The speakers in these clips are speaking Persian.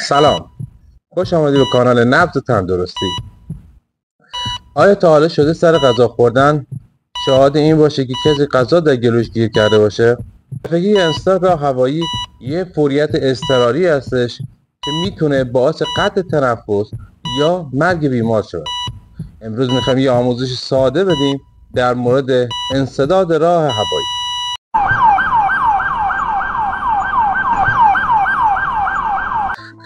سلام، خوش آمدی به کانال نبض تندرستی. آیا تا حالا شده سر غذا خوردن شاهد این باشه که کسی غذا در گلوش گیر کرده باشه؟ خفگی انسداد راه هوایی یه فوریت اضطراری هستش که میتونه باعث قطع تنفس یا مرگ بیمار شود. امروز میخوایم یه آموزش ساده بدیم در مورد انسداد راه هوایی.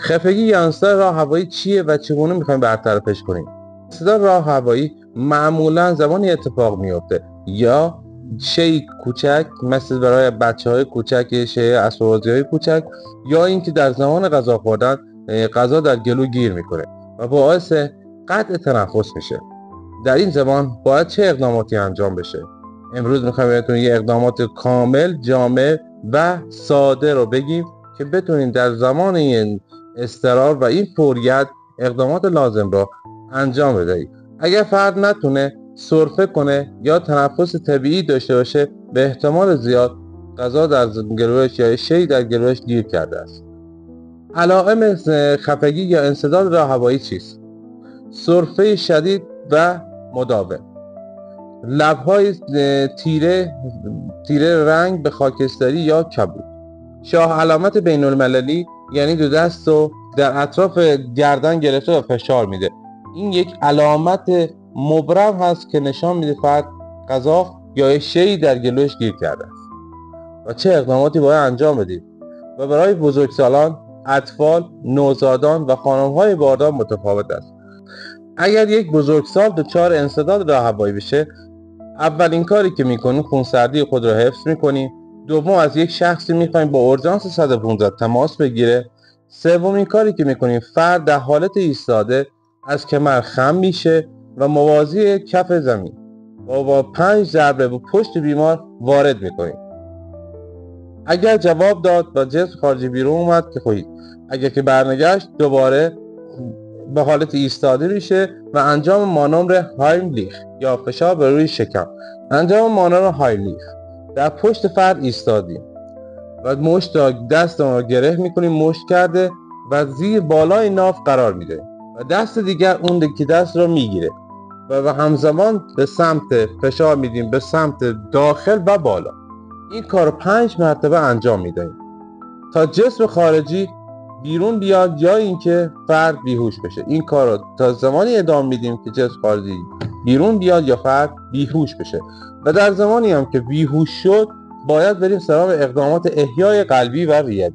خفگی یا انسداد راه هوایی چیه و چگونه میخوایم برطرفش کنیم؟ انسداد راه هوایی معمولا زمانی اتفاق میفته یا شی کوچک مثل برای بچه‌های کوچک شی اسباب‌بازی‌های کوچک، یا اینکه در زمان غذا خوردن غذا در گلو گیر میکنه و باعث قطع تنفس میشه. در این زمان باید چه اقداماتی انجام بشه؟ امروز میخوایم بهتون یه اقدامات کامل، جامع و ساده رو بگیم که بتونین در زمان این اضطرار و این فوریت اقدامات لازم رو انجام بدهید. اگر فرد نتونه سرفه کنه یا تنفس طبیعی داشته باشه، به احتمال زیاد غذا در گلوش یا شی در گلوش گیر کرده است. علائم خفگی یا انسداد راه هوایی چیست؟ سرفه شدید و مداوم، لب‌های تیره رنگ به خاکستری یا کبود، شاه علامت بین المللی یعنی دو دست رو در اطراف گردن گرفته و فشار میده. این یک علامت مبرم هست که نشان میده فرد غذا یا شیئی در گلوش گیر کرده است. و چه اقداماتی باید انجام بدیم؟ و برای بزرگسالان، اطفال، نوزادان و خانم‌های باردار متفاوت است. اگر یک بزرگسال دچار انسداد راه هوایی بشه، اولین کاری که میکنیم خونسردی خود رو حفظ میکنیم. دوم، از یک شخصی میخوایم با اورژانس 115 تماس بگیره. سومین کاری که میکنیم، فرد در حالت ایستاده از کمر خم میشه و موازی کف زمین و با 5 ضربه به پشت بیمار وارد میکنیم. اگر جواب داد و جسم خارجی بیرون اومد که خوید، اگر که برنگشت دوباره به حالت ایستاده میشه و انجام مانور هایملیخ یا فشار بر روی شکم. انجام مانور هایملیخ، در پشت فرد ایستادیم و مشت دست رو گره میکنیم، مشت کرده و زیر بالای ناف قرار میده و دست دیگر اون یکی دست رو میگیره و همزمان به سمت فشار میدیم به سمت داخل و بالا. این کار 5 مرتبه انجام میدهیم تا جسم خارجی بیرون بیاد یا اینکه فرد بیهوش بشه. این کار رو تا زمانی ادامه میدیم که جسم خارجی بیرون بیاد یا فرد بیهوش بشه. و در زمانی هم که بیهوش شد باید بریم سراغ اقدامات احیای قلبی و ریوی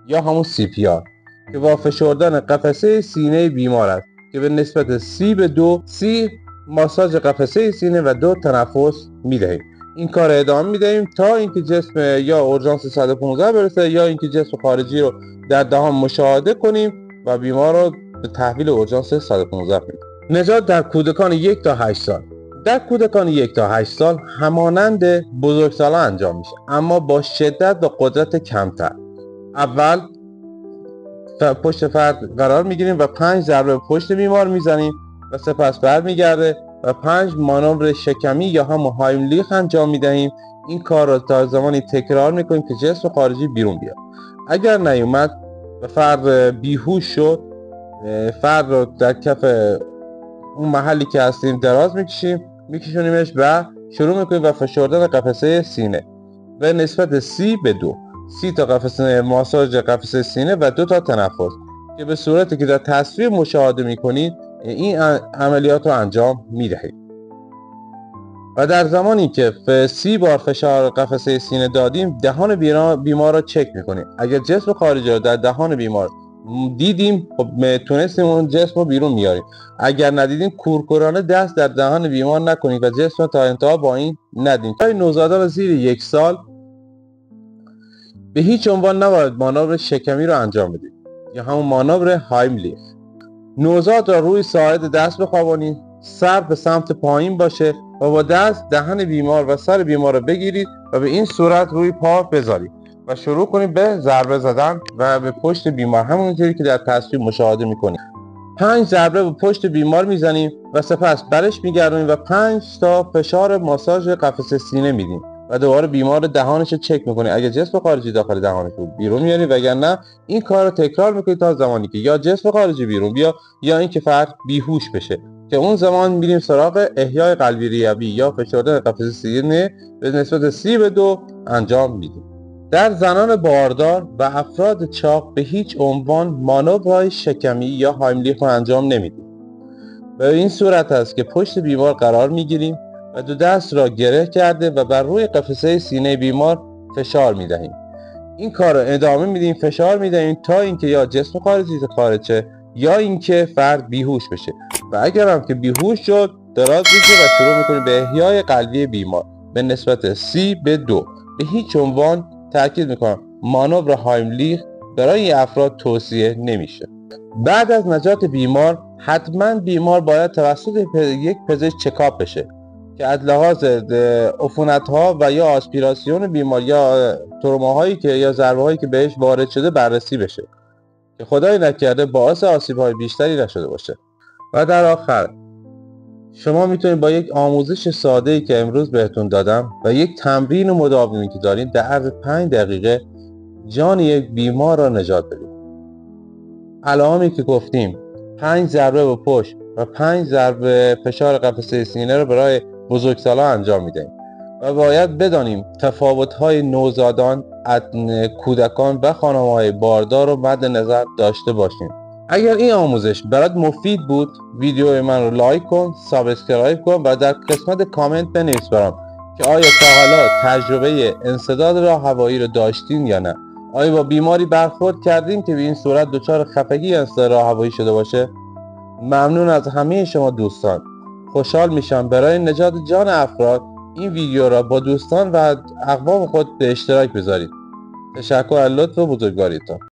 یا همون CPR که با فشردن قفسه سینه بیمار است که به نسبت 3:2 3 ماساژ قفسه سینه و 2 تنفس میدهیم. این کار ادامه میدهیم تا اینکه جسم یا اورژانس 115 برسه یا اینکه جسم خارجی رو در دهان مشاهده کنیم و بیمار رو به تحویل اورژانس 115 میدیم. نجات در کودکان 1 تا 8 سال. در کودکان 1 تا 8 سال همانند بزرگسالان انجام میشه، اما با شدت و قدرت کمتر. اول پشت فرد قرار میگیریم و 5 ضربه به پشت بیمار میزنیم و سپس برمیگرده و 5 مانور شکمی یا هم هایملیخ انجام میدهیم. این کار را تا زمانی تکرار میکنیم که جسم خارجی بیرون بیاد. اگر نیومد و فرد بیهوش شد، فرد رو در کف اون محلی که هستیم دراز میکشونیمش و شروع میکنیم و فشردن قفسه سینه به نسبت 3:2 30 تا قفسه ماساژ قفسه سینه و 2 تا تنفس که به صورتی که در تصویر مشاهده میکنید این عملیات رو انجام میدهید. و در زمانی که 30 بار فشار قفسه سینه دادیم دهان بیمار را چک میکنیم. اگر جسم خارجی رو در دهان بیمار دیدیم خب تونستیم اون جسم رو بیرون میاریم. اگر ندیدیم کورکورانه دست در دهان بیمار نکنیم و جسم رو تا انتها با این ندیم. برای نوزادان زیر 1 سال به هیچ عنوان نباید مانور شکمی رو انجام بدیم یا همون مانور هایملیخ. نوزاد را روی ساعد دست بخوابانید، سر به سمت پایین باشه و با دست دهن بیمار و سر بیمار رو بگیرید و به این صورت روی پا بذارید و شروع کنید به ضربه زدن و به پشت بیمار، همونجوری که در تصویر مشاهده میکنید. 5 ضربه به پشت بیمار میزنیم و سپس برش میگردونیم و 5 تا فشار ماساژ قفسه سینه میدیم و دوباره بیمار دهانش رو چک میکنی. اگه جسم خارجی داخل دهانش بود بیرون میاری، وگرنه این کار رو تکرار میکنی تا زمانی که یا جسم خارجی بیرون بیا یا اینکه فرد بیهوش بشه، که اون زمان میریم سراغ احیای قلبی ریوی یا فشردن قفسه سینه به نسبت 3:2 انجام میدیم. در زنان باردار و افراد چاق به هیچ عنوان مانورهای شکمی یا هایملیخ رو انجام نمیدیم. به این صورت است که پشت بیمار قرار میگیریم و دو دست را گره کرده و بر روی قفسه سینه بیمار فشار میدهیم. این کار را ادامه میدیم، فشار میدهیم تا اینکه یا جسم خارجی خارج شه یا اینکه فرد بیهوش بشه. و اگر هم که بیهوش شد دراز میشه و شروع میکنیم به احیای قلبی بیمار به نسبت 3:2. به هیچ عنوان تاکید میکنم مانور هایملیخ برای این افراد توصیه نمیشه. بعد از نجات بیمار حتما بیمار باید توسط یک پزشک چکاپ بشه که از لحاظ عفونت‌ها و یا آسپیراسیون بیمار یا تروماهایی که یا ضربه‌هایی که بهش وارد شده بررسی بشه که خدای نکرده باعث آسیب‌های بیشتری نشده باشه. و در آخر شما میتونید با یک آموزش ساده‌ای که امروز بهتون دادم و یک تمرین مداومی که دارین در عرض 5 دقیقه جان یک بیمار را نجات بدید. علائمی که گفتیم 5 ضربه به پشت و 5 ضربه فشار قفسه سینه رو برای بزرگسالان انجام میدهیم و باید بدانیم تفاوت‌های نوزادان، کودکان و خانم‌های باردار رو مد نظر داشته باشیم. اگر این آموزش برات مفید بود ویدیو من رو لایک کن، سابسکرایب کن و در قسمت کامنت بنویس برام که آیا تا حالا تجربه انسداد راه هوایی رو داشتین یا نه. آیا با بیماری برخورد کردیم که به این صورت دچار خفگی انسداد راه هوایی شده باشه؟ ممنون از همه شما دوستان. خوشحال میشم برای نجات جان افراد این ویدیو را با دوستان و اقوام خود به اشتراک بذارید. تشکر از لطف و بزرگواریتان.